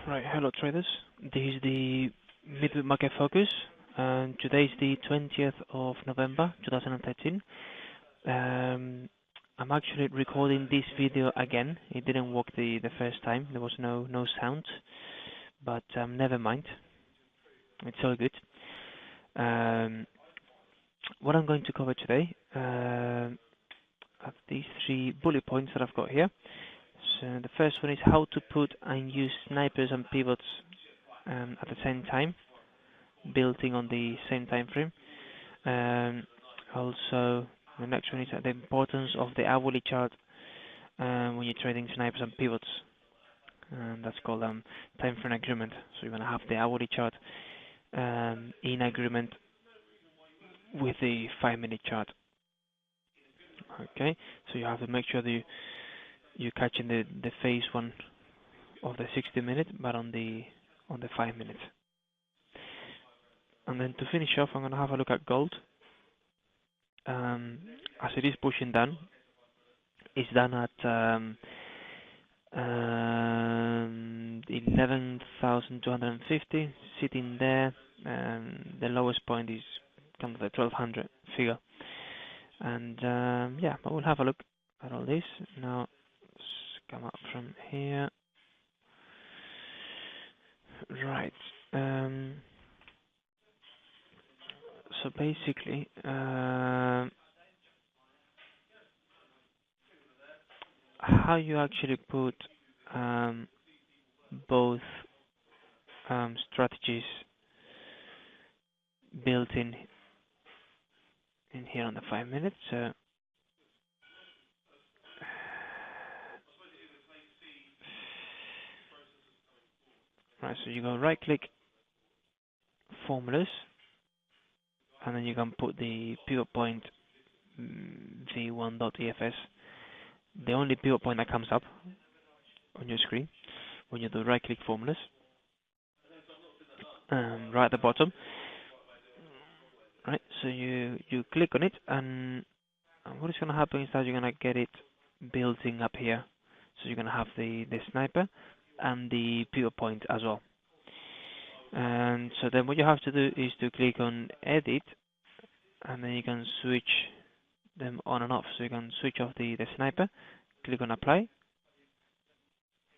Right, hello traders. This is the Midweek Market Focus, and today is the 20th of November 2013. I'm actually recording this video again. It didn't work the first time. There was no sound, but never mind. It's all good. What I'm going to cover today are these three bullet points that I've got here. So the first one is how to put and use snipers and pivots at the same time, building on the same time frame. Also, the next one is the importance of the hourly chart when you're trading snipers and pivots. And that's called time frame agreement. So you're going to have the hourly chart in agreement with the 5-minute chart. Okay, so you have to make sure that you're catching the phase one of the 60-minute, but on the 5 minutes. And then to finish off, I'm going to have a look at gold. As it is pushing down, it's done at 11,250, sitting there. The lowest point is kind of the 1,200 figure. And yeah, but we'll have a look at all this. Now, let's come up from here. Right. So basically, how you actually put both strategies built in here on the 5 minutes. Right, so you go right click formulas, and then you can put the pivot point v1.efs. The only pivot point that comes up on your screen when you do right click formulas, right at the bottom. Right, so you click on it, and what is going to happen is that you're going to get it building up here. So you're going to have the sniper and the pivot point as well. And so then what you have to do is to click on edit, and then you can switch them on and off. So you can switch off the sniper, click on apply,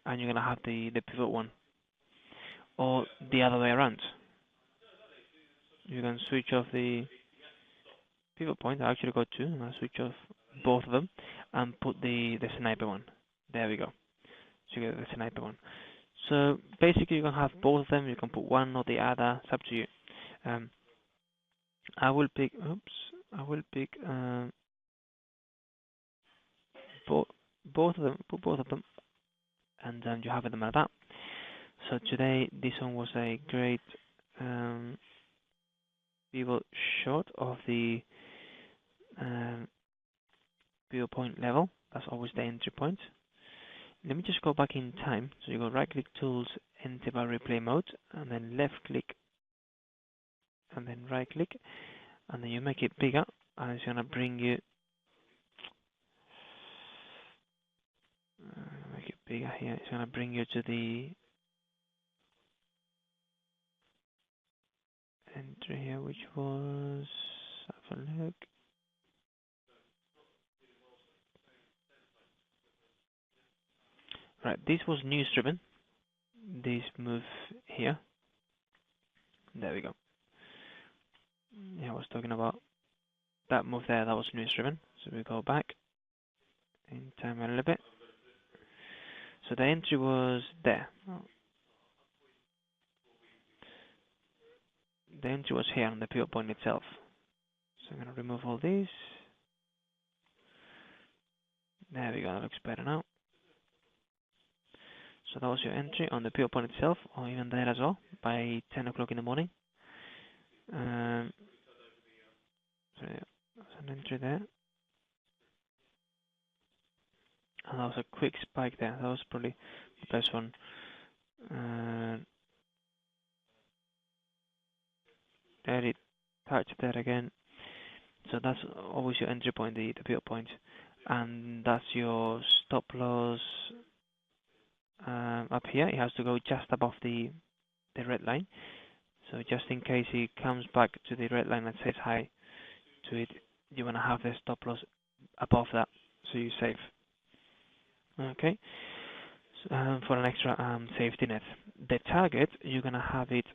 and you're going to have the pivot one. Or the other way around. You can switch off the pivot point. I actually got two, and I'll switch off both of them and put the sniper one. There we go. So you get the sniper one. So basically you can have both of them. You can put one or the other. It's up to you. I will pick both of them. Put both of them, and then you have them like that. So today this one was a great pivot short of the pivot point level. That's always the entry point. Let me just go back in time. So you go right click tools, enter bar replay mode, and then left click, and then right click, and then you make it bigger, and it's gonna bring you make it bigger here. It's gonna bring you to the entry here, which was, have a look. Right, this was news driven. This move here. There we go. Yeah, I was talking about that move there. That was news driven. So we go back in time a little bit. So the entry was there. The entry was here on the pivot point itself. So I'm going to remove all these. There we go. That looks better now. So that was your entry on the pivot point itself, or even there as well, by 10 o'clock in the morning. So yeah, that's an entry there. And that was a quick spike there. That was probably the best one. There it touched there again. So that's always your entry point, the pivot point. And that's your stop loss. up here, it has to go just above the red line. So just in case he comes back to the red line and says hi to it, you want to have the stop loss above that, so you're safe. Okay, so, for an extra safety net. The target, you're gonna have it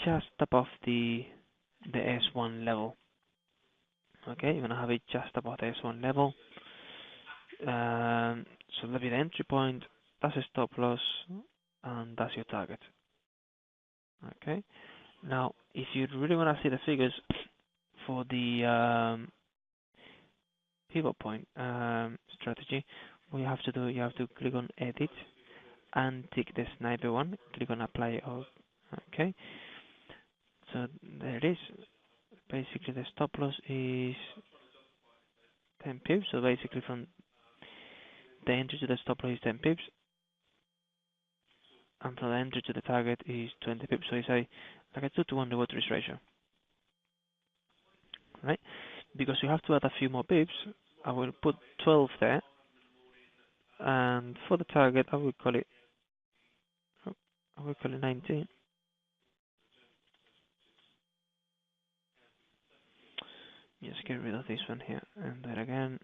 just above the S1 level. Okay, you're gonna have it just above the S1 level. So that'll be the entry point. That's a stop loss, and that's your target. Okay. Now, if you really want to see the figures for the pivot point strategy, what you have to do, you have to click on Edit and tick the sniper one. Click on Apply. Okay. So there it is. Basically, the stop loss is 10 pips. So basically, from the entry to the stop loss is 10 pips, and from the entry to the target is 20 pips. So it's like a 2-to-1 reward to risk ratio, right? Because you have to add a few more pips, I will put 12 there, and for the target, I will call it 19. Just get rid of this one here, and then again,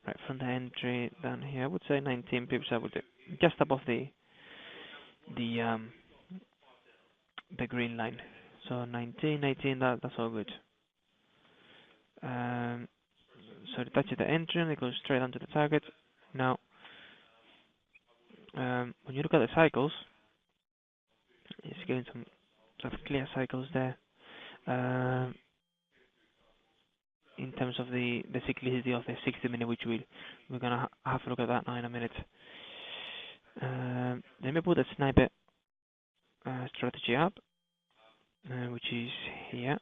right from the entry down here, I would say 19 pips. I would do just above the green line. So 19, 18, that's all good. So it touches the entry and it goes straight onto the target. Now, when you look at the cycles, it's getting some sort of clear cycles there. In terms of the cyclicity of the 60-minute, which we're gonna have a look at that now in a minute. Let me put the sniper strategy up, which is here.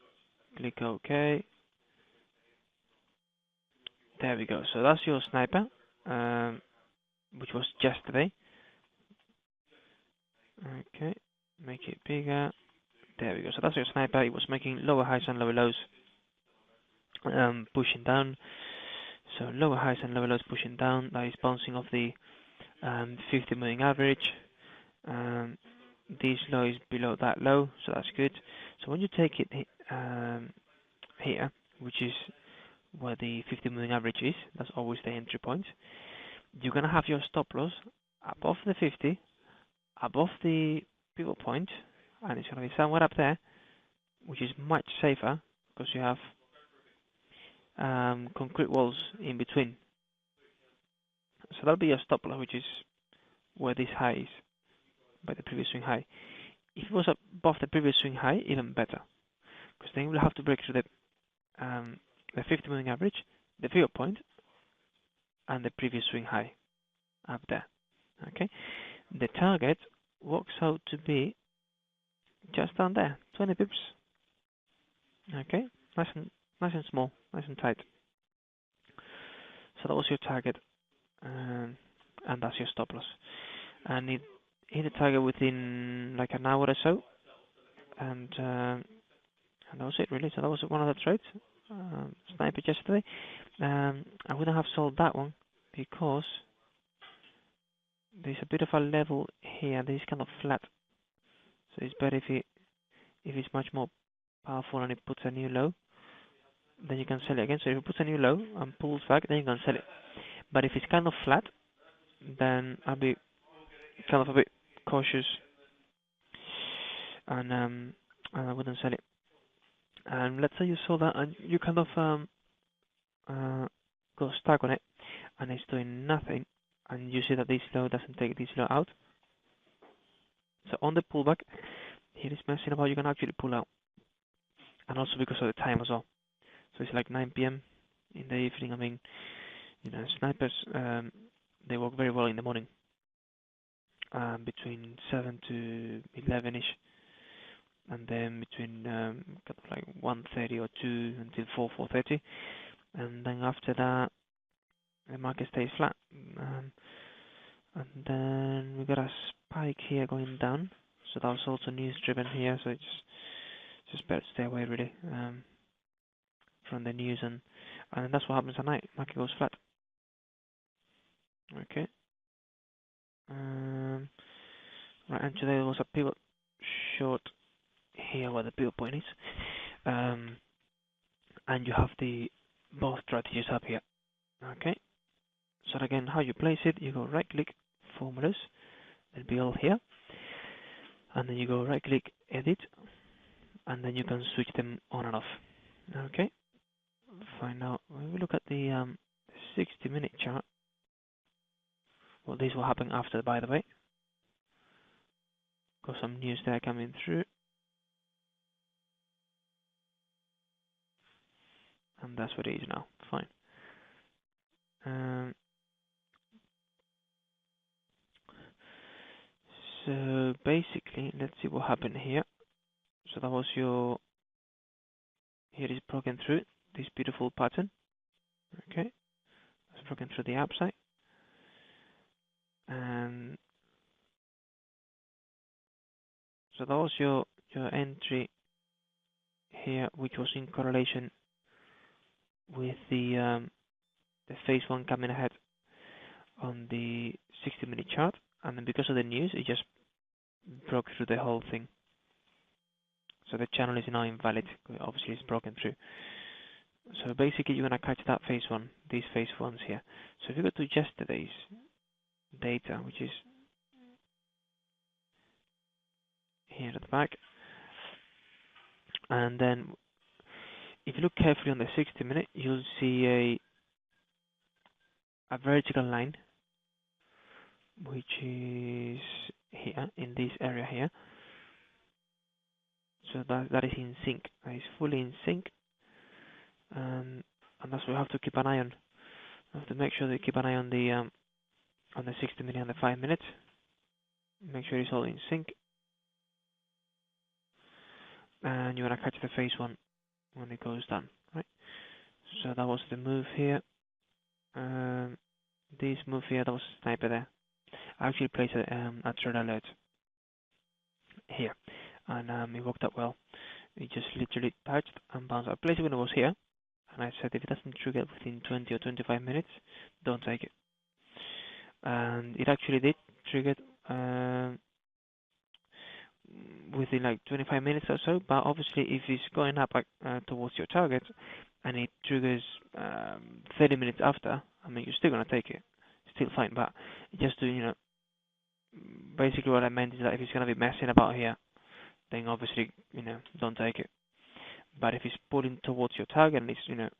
Click OK. There we go. So that's your sniper, which was yesterday. Okay, make it bigger. There we go. So that's your sniper. It was making lower highs and lower lows, pushing down. So lower highs and lower lows pushing down. That is bouncing off the 50 moving average. This low is below that low, so that's good. So when you take it here, which is where the 50 moving average is, that's always the entry point. You're gonna have your stop loss above the 50, above the pivot point, and it's gonna be somewhere up there, which is much safer because you have concrete walls in between. So that'll be your stop loss, which is where this high is, by the previous swing high. If it was above the previous swing high, even better, because then we'll have to break through the 50 moving average, the pivot point, and the previous swing high up there. Okay, the target works out to be just down there, 20 pips. Okay, nice and small, nice and tight. So that was your target, and that's your stop loss. And it hit the target within like an hour or so, and that was it really. So that was one of the trades. Sniper yesterday. I wouldn't have sold that one because there's a bit of a level here. This is kind of flat, so it's better if it's much more powerful and it puts a new low. Then you can sell it again. So if it puts a new low and pulls back, then you can sell it. But if it's kind of flat, then I'll be kind of a bit cautious, and I wouldn't sell it. And let's say you saw that and you kind of go stuck on it, and it's doing nothing, and you see that this low doesn't take this low out. So on the pullback, here is messing about. You can actually pull out, and also because of the time as well. So it's like 9 p.m. in the evening. I mean, you know, snipers they work very well in the morning, between 7 to 11ish, and then between kind of like 1:30 or 2 until 4:30, and then after that the market stays flat, and then we got a spike here going down. So that was also news driven here. So it's just better to stay away really from the news, and that's what happens at night. Market goes flat. Okay. right? And today there was a pivot short here where the pivot point is, and you have the both strategies up here. Okay, so again, how you place it, you go right click formulas, then build here, and then you go right click edit, and then you can switch them on and off. Okay, fine. Now when we look at the 60-minute chart, well, this will happen after, by the way. Got some news there coming through, and that's what it is now. Fine. So basically, let's see what happened here. So that was your, here is broken through this beautiful pattern. Okay, it's broken through the upside, and so that was your entry here, which was in correlation with the phase one coming ahead on the 60-minute chart, and then because of the news, it just broke through the whole thing. So the channel is now invalid. Obviously, it's broken through. So basically, you're gonna catch that phase one, these phase ones here. So if you go to yesterday's data, which is here at the back, and then if you look carefully on the 60-minute, you'll see a vertical line, which is here in this area here. So that is in sync. That is fully in sync, and that's what we have to keep an eye on. We have to make sure that you keep an eye on the 60-minute and the 5 minutes. Make sure it's all in sync, and you're gonna catch the phase one when it goes down, right? So that was the move here. This move here, that was a sniper there. I actually placed a trade alert here, and it worked out well. It just literally touched and bounced. I placed it when it was here, and I said if it doesn't trigger within 20 or 25 minutes, don't take it. And it actually did trigger within like 25 minutes or so, but obviously if it's going up towards your target and it triggers 30 minutes after, I mean, you're still going to take it, still fine, but just to, you know, basically what I meant is that if it's going to be messing about here, then obviously, you know, don't take it. But if it's pulling towards your target and it's, you know,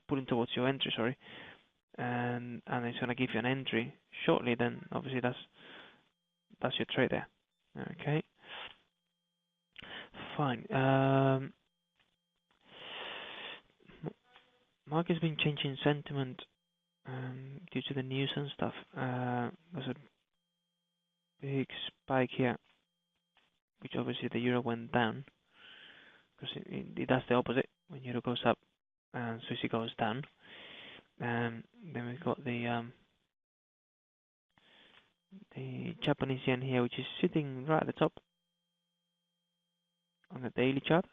pulling towards your entry, sorry, and it's going to give you an entry shortly, then obviously that's your trade there. Okay, fine. Market's been changing sentiment due to the news and stuff. There's a big spike here, which obviously the euro went down because it does the opposite. When euro goes up and Swiss goes down, then we've got the Japanese yen here, which is sitting right at the top on the daily chart.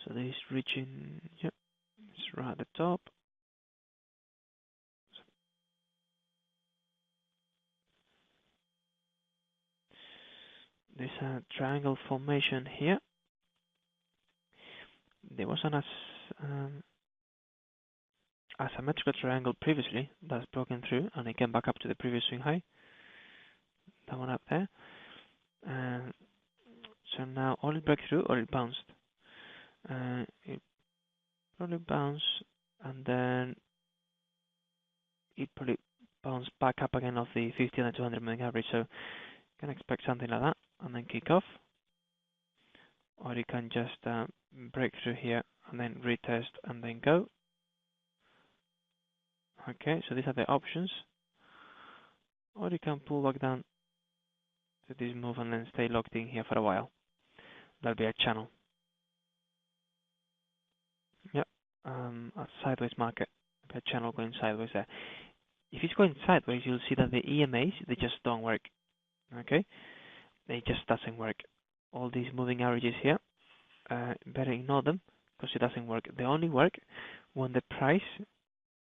So this region, yep, it's right at the top. There's a triangle formation here. There was an asymmetrical triangle previously that's broken through, and it came back up to the previous swing high. That one up there. So now all it broke through or it bounced. It probably bounced, and then it probably bounced back up again off the 50 and the 200 moving average. So you can expect something like that, and then kick off. Or you can just break through here and then retest and then go. Okay, so these are the options. Or you can pull back down to this move and then stay locked in here for a while. That'll be a channel. Yep, a sideways market, a channel going sideways there. If it's going sideways, you'll see that the EMAs, they just don't work. Okay, it just doesn't work. All these moving averages here, better ignore them because it doesn't work. They only work when the price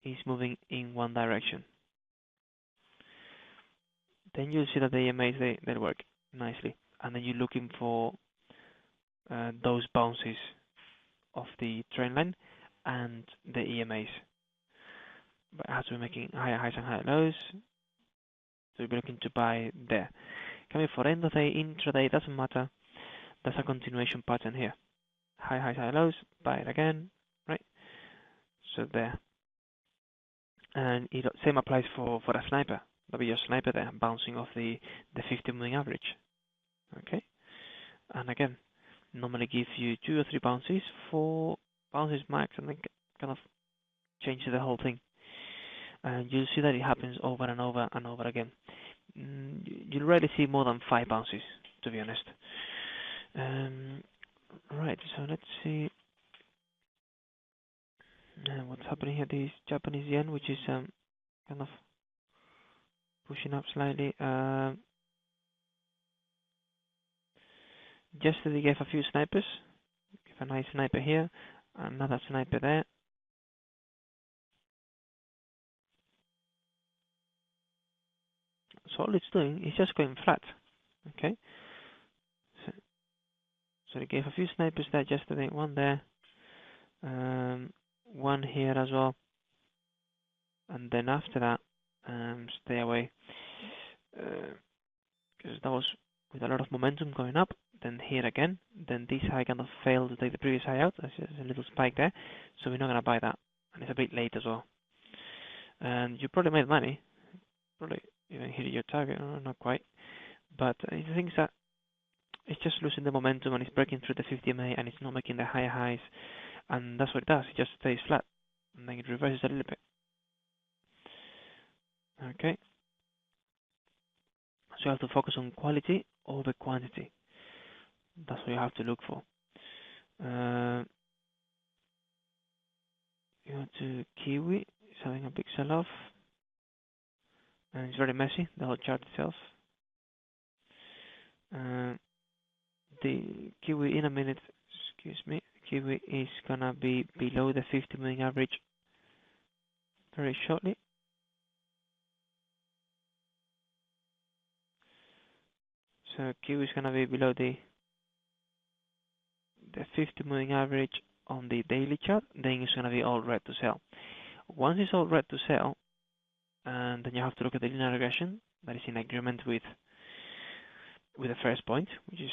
is moving in one direction. Then you'll see that the EMAs they work nicely, and then you're looking for those bounces of the trend line and the EMAs. But as we're making higher highs and higher lows, so we'll be looking to buy there. Coming for end of day, intraday, doesn't matter. That's a continuation pattern here. High highs, high lows, buy it again, right? So there. And it same applies for a sniper. That'll be your sniper there, bouncing off the 50 moving average. Okay? And again, normally give you 2 or 3 bounces, 4 bounces max, and then kind of change the whole thing. And you'll see that it happens over and over and over again. You'll rarely see more than 5 bounces, to be honest. Right, so let's see what's happening here. This Japanese yen, which is kind of pushing up slightly. Yesterday gave a few snipers. Give a nice sniper here, another sniper there. So all it's doing is just going flat. Okay. So it gave a few snipers there yesterday. One there, one here as well, and then after that, stay away because that was with a lot of momentum going up. Then here again, then this high kind of failed to take the previous high out. There's a little spike there, so we're not gonna buy that, and it's a bit late as well. And you probably made money, probably even hit your target, not quite, but the thing is that it's just losing the momentum and it's breaking through the 50 MA and it's not making the higher highs, and that's what it does. It just stays flat and then it reverses a little bit. Okay, so you have to focus on quality over quantity. That's what you have to look for. You go to Kiwi. It's having a big sell-off and it's very messy, the whole chart itself. The Kiwi in a minute, excuse me, Kiwi is gonna be below the 50 moving average very shortly. So Kiwi is gonna be below the 50 moving average on the daily chart, then it's gonna be all red to sell. Once it's all red to sell, and then you have to look at the linear regression that is in agreement with the first point, which is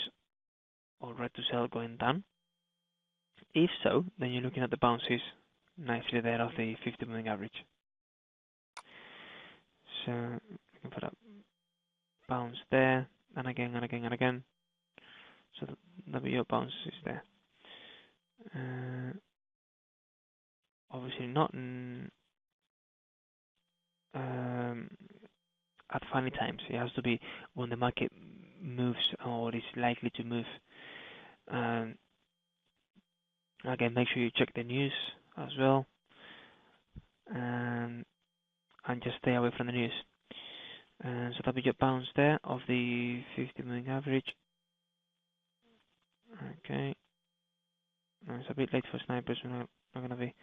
all red to sell going down. If so, then you're looking at the bounces nicely there of the 50 moving average. So looking for that bounce there, and again and again and again. So the WO bounce is there. Obviously not at funny times. It has to be when the market moves or is likely to move. Again, make sure you check the news as well, and just stay away from the news. So that'll be your bounce there of the 50 moving average. Okay, it's a bit late for snipers. We're not going to be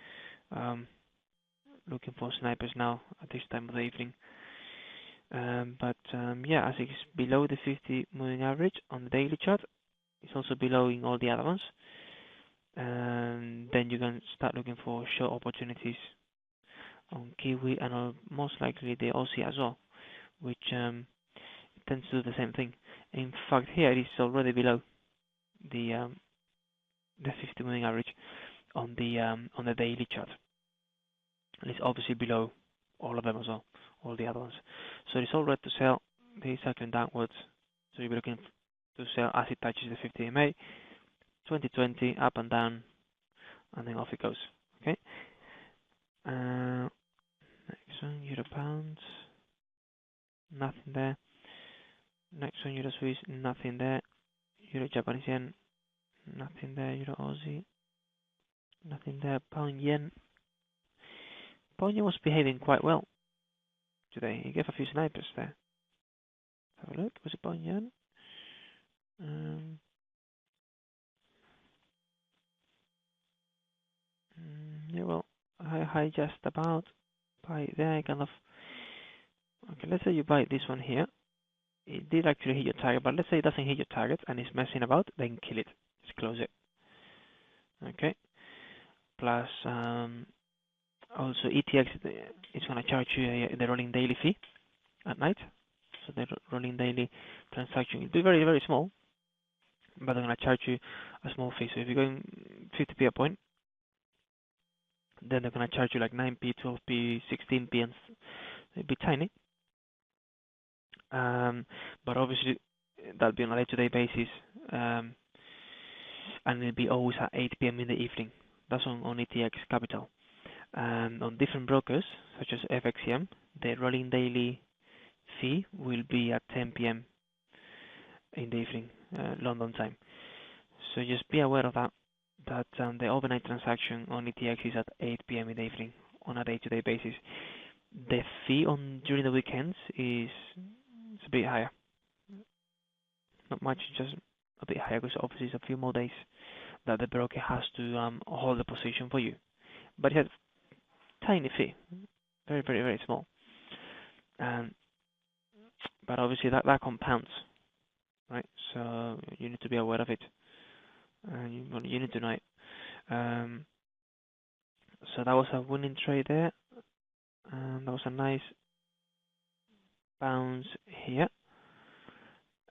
looking for snipers now at this time of the evening. Yeah, as it's below the 50 moving average on the daily chart, it's also below in all the other ones. And then you can start looking for short opportunities on Kiwi and most likely the Aussie as well, which tends to do the same thing. In fact, here it is already below the 50 moving average on the daily chart. And it's obviously below all of them as well, all the other ones. So it's all red to sell. They're cycling downwards, so you'll be looking to sell as it touches the 50 MA. 2020 up and down, and then off it goes. Okay. Next one, Euro pounds, nothing there. Next one, Euro Swiss, nothing there. Euro Japanese yen, nothing there. Euro Aussie, nothing there. Pound yen. Pound yen was behaving quite well today. He gave a few snipers there. Have a look. Was it pound yen? Yeah, well, high just about. buy it there, kind of. Okay, let's say you buy this one here. It did actually hit your target, but let's say it doesn't hit your target and it's messing about, then kill it. Just close it. Okay. Plus, also ETX is going to charge you the rolling daily fee at night. So the rolling daily transaction will be very, very small, but they're going to charge you a small fee. So if you're going 50p a point, then they're going to charge you like 9p, 12p, 16p, and it'll be tiny. But obviously that'll be on a day-to-day basis, and it'll be always at 8 p.m. in the evening. That's on ETX Capital. And on different brokers, such as FXCM, the rolling daily fee will be at 10 p.m. in the evening, London time. So just be aware of that the overnight transaction on ETX is at 8 p.m. in the evening on a day-to-day basis. The fee on during the weekends is a bit higher. Not much, just a bit higher, because obviously it's a few more days that the broker has to hold the position for you. But it has a tiny fee, very, very, very small. But obviously that compounds, right? So you need to be aware of it. You need to know it. So that was a winning trade there, and that was a nice bounce here,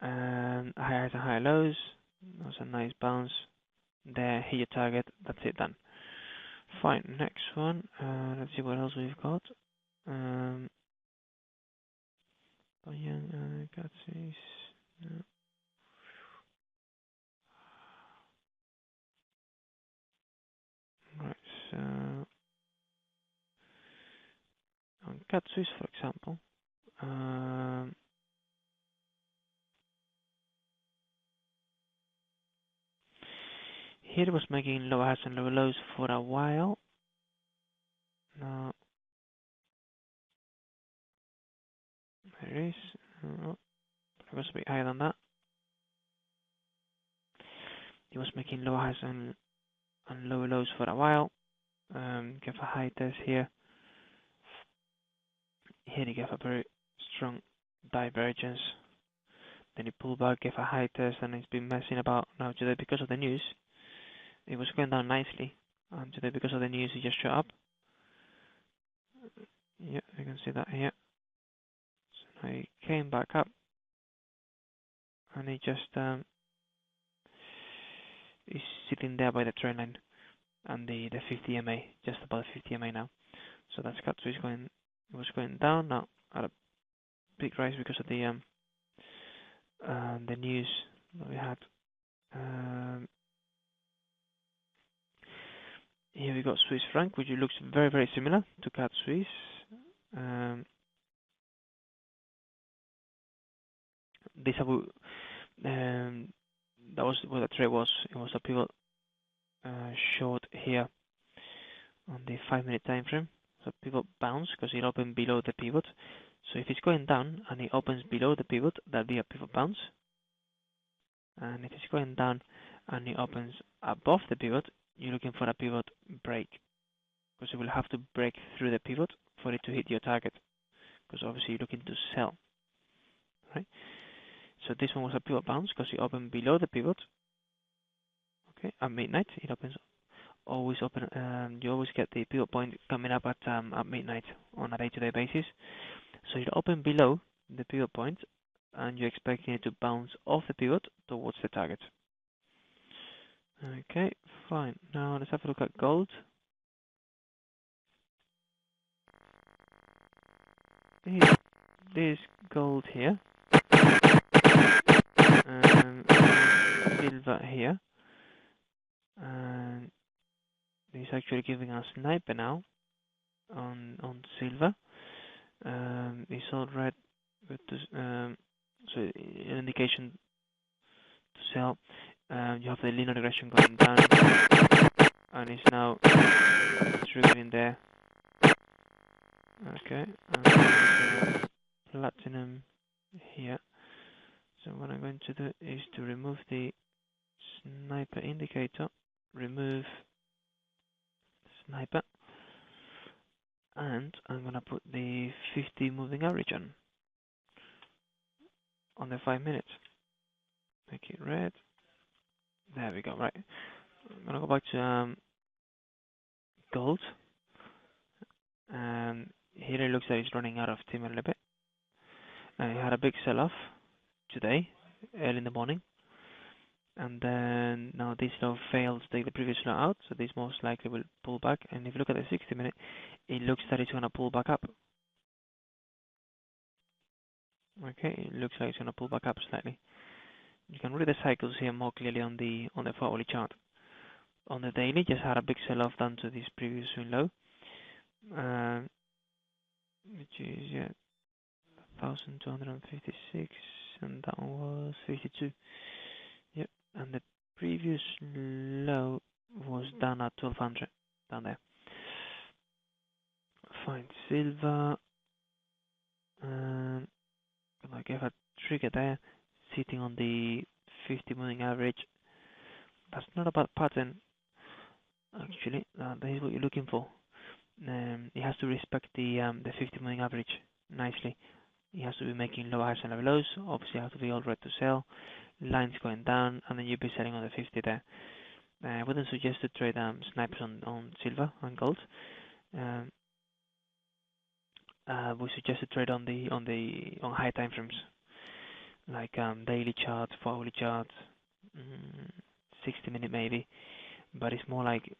and highs and high lows. That was a nice bounce there. Hit your target. That's it, done. Fine. Next one. Let's see what else we've got. No. Right. So on Katsuis, for example. Here it was making lower highs and lower lows for a while. Now there it is. It was a bit higher than that. It was making lower highs and lower lows for a while. Gave a high test here. Here he gave a very strong divergence. Then he pulled back, gave a high test, and it's been messing about now today because of the news. It was going down nicely, and today because of the news it just shot up. Yeah, you can see that here. So now he came back up, and he just is sitting there by the trend line and the 50 MA, just above the 50 MA now. So that's Katsu it was going down now at a big rise because of the news that we had. Here we got Swiss franc, which looks very, very similar to CAD Swiss. That was what the trade was. It was a pivot short here on the 5-minute time frame. So pivot bounce because it opened below the pivot. So if it's going down and it opens below the pivot, that'll be a pivot bounce. And if it's going down and it opens above the pivot, you're looking for a pivot break, because it will have to break through the pivot for it to hit your target, because obviously you're looking to sell, right? So this one was a pivot bounce because it opened below the pivot. Okay, at midnight it opens. Always open. You always get the pivot point coming up at midnight on a day-to-day basis. So it opened below the pivot point, and you're expecting it to bounce off the pivot towards the target. Okay, fine. Now let's have a look at gold. This gold here, silver here, and it's actually giving us sniper now on silver. It's all red, but so an indication to sell. You have the linear regression going down, and it's now triggering there. Okay, platinum here. So what I'm going to do is to remove the sniper indicator, remove sniper, and I'm gonna put the 50 moving average on the 5 minutes. Make it red. There we go. Right. I'm gonna go back to gold, and here it looks like it's running out of steam a little bit. And it had a big sell-off today, early in the morning, and then now this low failed to take the previous low out, so this most likely will pull back. And if you look at the 60-minute, it looks that it's gonna pull back up. Okay, it looks like it's gonna pull back up slightly. You can read the cycles here more clearly on the 4-hourly chart. On the daily, just had a big sell-off down to this previous swing low, which is 1,256, and that one was 52. Yep, and the previous low was down at 1,200 down there. Fine, silver. I gave a trigger there, sitting on the 50 moving average. That's not a bad pattern, actually. That is what you're looking for. It has to respect the 50 moving average nicely. It has to be making low highs and low lows. Obviously, it has to be all red to sell. Lines going down, and then you'll be selling on the 50 there. I wouldn't suggest to trade snipers on silver and gold. We suggest to trade on high time frames, like daily charts, 4-hourly charts, 60-minute maybe, but it's more like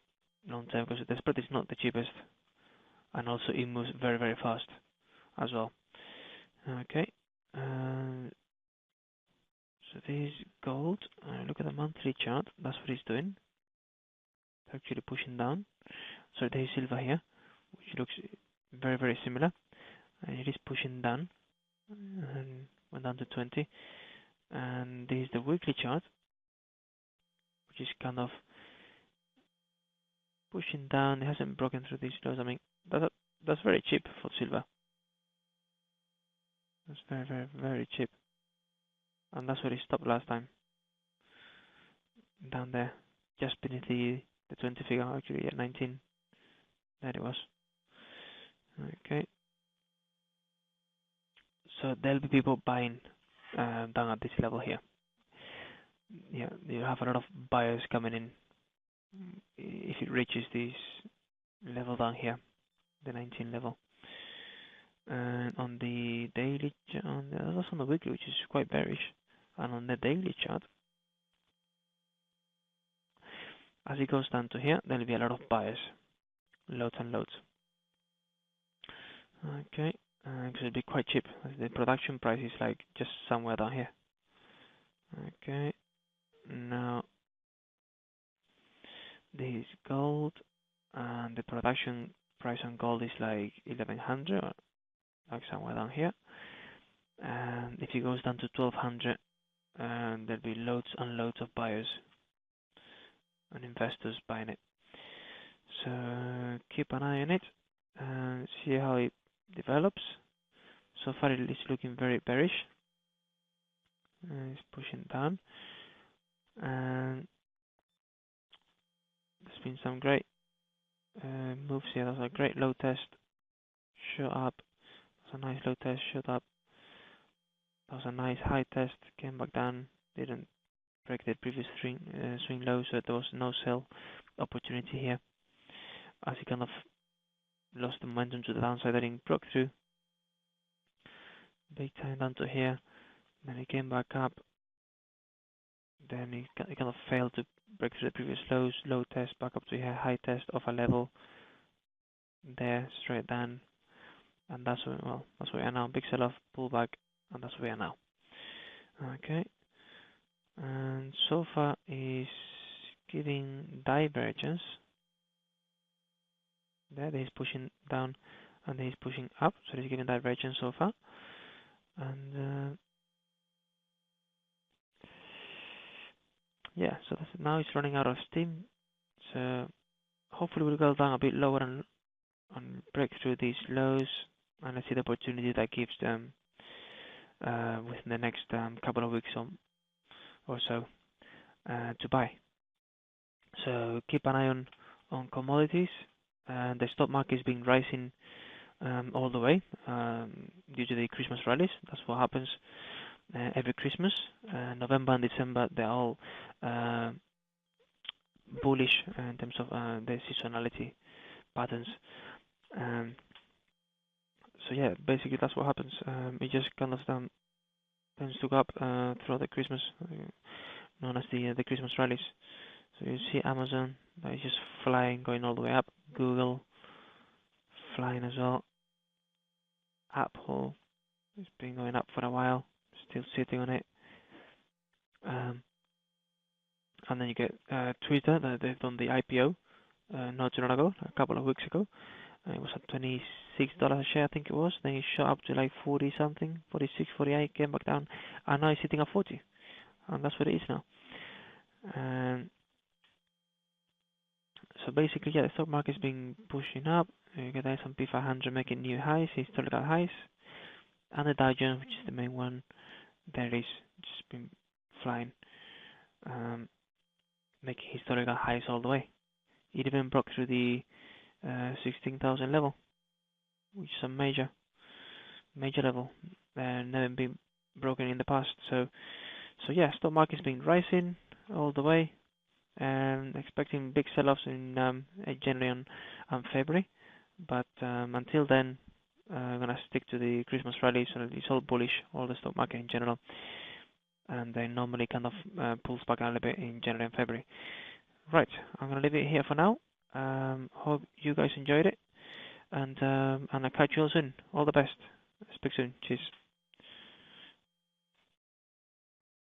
long term because the spread is not the cheapest, and also it moves very, very fast as well. Okay, so this is gold. Look at the monthly chart. That's what it's doing. It's actually pushing down. So there is silver here, which looks very, very similar, and it is pushing down, and went down to 20. And this is the weekly chart, which is kind of pushing down. It hasn't broken through these lows. I mean, that's very cheap for silver. That's very, very, very cheap. And that's where it stopped last time. Down there, just beneath the 20 figure, actually at 19. There it was. Okay. So there'll be people buying down at this level here. Yeah, you have a lot of buyers coming in if it reaches this level down here, the 19 level. And on the daily, that's also on the weekly, which is quite bearish. And on the daily chart, as it goes down to here, there'll be a lot of buyers, loads and loads. Okay, because it'll be quite cheap. The production price is like just somewhere down here. Okay, now this is gold, and the production price on gold is like 1100, like somewhere down here. And if it goes down to 1200, there'll be loads and loads of buyers and investors buying it. So keep an eye on it and see how it develops. So far it is looking very bearish. It's pushing down, and there's been some great moves here. That was a great low test, shot up. That was a nice low test, shot up. That was a nice high test, came back down, didn't break the previous swing low, so there was no sell opportunity here. As he kind of lost the momentum to the downside, that it broke through big time down to here. Then he came back up. Then he kind of failed to break through the previous lows, low test, back up to here, high test of a level there, straight down, and that's where we are now. Big sell-off, pullback, and that's where we are now. Okay, and so far is giving divergence. There he's pushing down, and he's pushing up, so he's giving divergence so far, and yeah, so now it's running out of steam. So hopefully we'll go down a bit lower and break through these lows, and I see the opportunity that gives them within the next couple of weeks or so to buy. So keep an eye on commodities. The stock market has been rising all the way due to the Christmas rallies. That's what happens every Christmas. November and December, they're all bullish in terms of the seasonality patterns. Um, so yeah, basically that's what happens. It just kind of tends to go up throughout the Christmas, known as the Christmas rallies. So you see Amazon that is just flying, going all the way up. Google flying as well. Apple has been going up for a while, still sitting on it. And then you get Twitter that they've done the IPO not too long ago, a couple of weeks ago. It was at $26 a share, I think it was. Then it shot up to like 40 something, 46, 48, came back down, and now it's sitting at 40, and that's what it is now. So basically, yeah, the stock market's been pushing up. You get the S&P 500 making new highs, historical highs, and the Dow Jones, which is the main one, there is just been flying, making historical highs all the way. It even broke through the 16,000 level, which is a major level, never been broken in the past. So yeah, stock market's been rising all the way, and expecting big sell-offs in January and February. But until then, I'm gonna stick to the Christmas rally. So it's all bullish, all the stock market in general, and then normally kind of pulls back a little bit in January and February. Right, I'm gonna leave it here for now. Hope you guys enjoyed it, and I'll catch you all soon. All the best. Speak soon. Cheers.